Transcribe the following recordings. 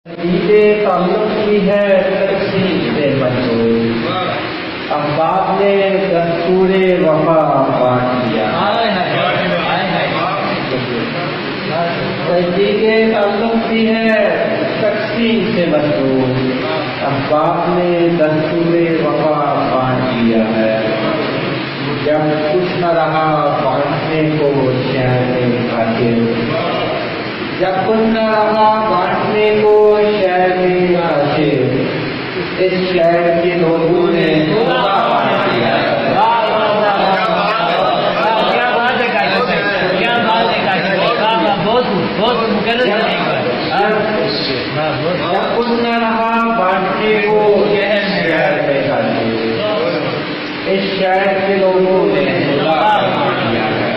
یہ تعلق کی ہے تقسیم سے منظور، احباب نے دستور وفا بانٹ دیا۔ تجدید تعلق کی ہے تقسیم سے منظور، احباب نے دستور وفا بانٹ دیا ہے۔ جب کچھ نہ رہا بانٹنے کو شہر میں خاطر، جب کچھ نہ رہا بانٹنے کو شہر میں خاطر، اس شہر کے لوگوں نے بانٹ دیا۔ جب کچھ نہ رہا بانٹنے کو شہر میں خاطر، اس شہر کے لوگوں نے بانٹ دیا ہے۔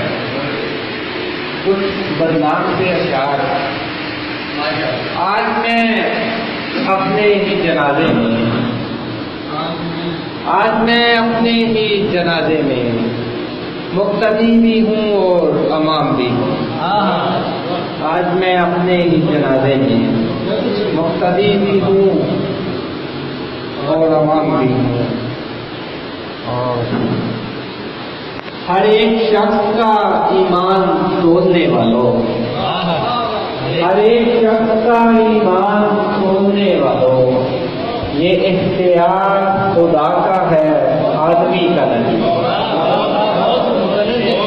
کچھ بدنام کے اشعار آج میں اپنے ہی جنازے میں مقتدی بھی ہوں اور امام بھی ہوں۔ آج میں اپنے ہی جنازے میں مقتدی بھی ہوں اور امام بھی ہوں، اور ہر ایک شخص کا ایمان توڑنے والوں، ہر ایک شخص کا ایمان توڑنے والوں، یہ اختیار خدا کا ہے آدمی کا نہیں۔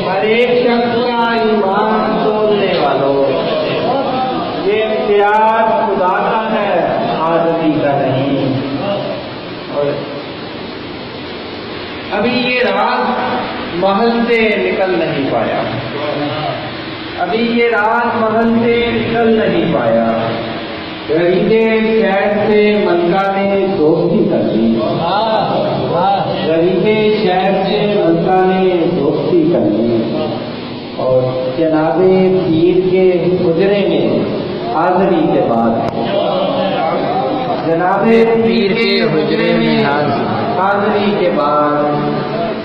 ہر ایک شخص کا ایمان توڑنے والوں، یہ اختیار خدا کا ہے آدمی کا نہیں۔ اور ابھی یہ راز محل سے نکل نہیں پایا، ابھی یہ راز محل سے نکل نہیں پایا، غریبے شہر سے ملکہ نے دوستی کر لی، غریبے شہر سے ملکہ نے دوستی کر لی، اور جناب پیر کے حجرے میں حاضری کے بعد، جناب پیر کے حجرے میں حاضری کے بعد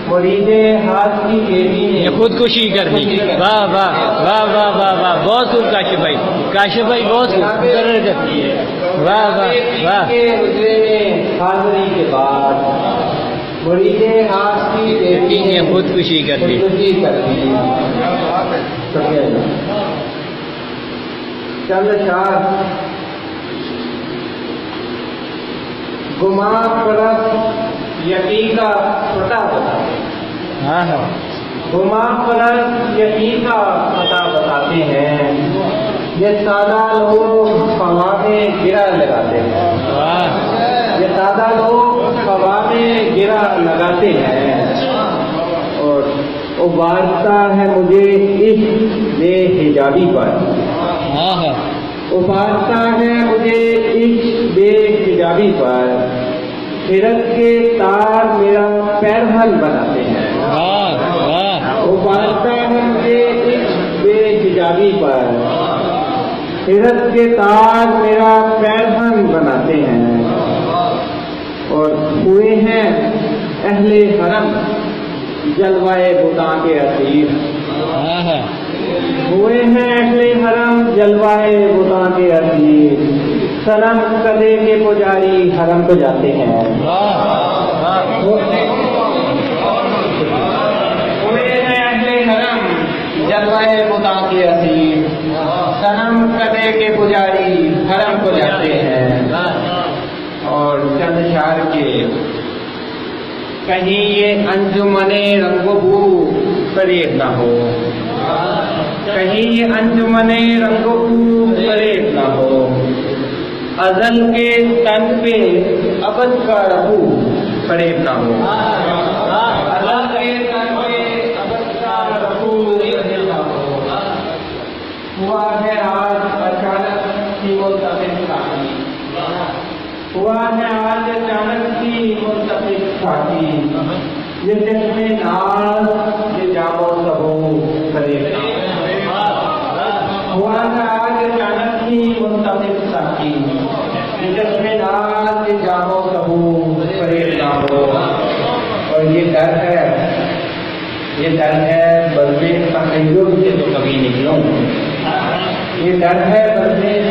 مرید ہاتھ کی بیٹی نے خودکشی کر دی۔ واہ واہ واہ واہ واہ واہ، بہت خوب کاشف بھائی، کاشف بھائی بہت خوب، واہ واہ واہ۔ کے حجرے میں حاضری کے بعد مرید ہاتھ کی بیٹی نے خودکشی کر دی۔ چند اشعار گماں پرست یقین کا پتہ بتاتے ہیں، گماں پرست یقین کا پتہ بتاتے ہیں، یہ سادہ لوگ ہوا میں گرا لگاتے ہیں، یہ سادہ لوگ ہوا میں گرا لگاتے ہیں، اور ابارتا ہے مجھے عشق بے حجابی پر، ابارتا ہے مجھے عشق بے حجابی پر، خرد کے تار میرا پیرہن بناتے ہیں، ابارتا ہے مجھے عشق بے حجابی پر، خرد کے تار میرا پیرہن بناتے ہیں، اور ہوئے ہیں اہل حرم جلوائے بتاں کے اسیر، ہوئے ہیں اہل حرم جلوائے بتاں کے اسیر، صنم کدے کے پجاری حرم کو جاتے ہیں، ہوئے ہیں اہل حرم جلوائے بتاں کے اسیر، صنم کدے کے پجاری حرم کو جاتے ہیں۔ اور چند اشعار کے کہیں یہ انجمن رنگ و بو فریب نہ ہو، کہیں یہ انجمن رنگ و بو فریب نہ ہو، ازل کے تن پہ ابد کا ربو فریب نہ ہو، ازل کے تن پہ ابد کا ربو فریب نہ ہو، ہوا ہے آج اچانک کی ملتفت ساتھی، ہوا ہے آج اچانک کی ملتفت ساتھی، یہ چشمے ناز یہ جامو سبو فریب نہ ہو، ہوا ہے آج اچانک کی ملتفت ساتھی، یہ چشمے ناز یہ جامو سبو فریب نہ ہو۔ اور یہ ڈر ہے بلبے تخیل سے تو کبھی نکلوں، یہ ڈر ہے بلبے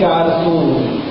400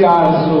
400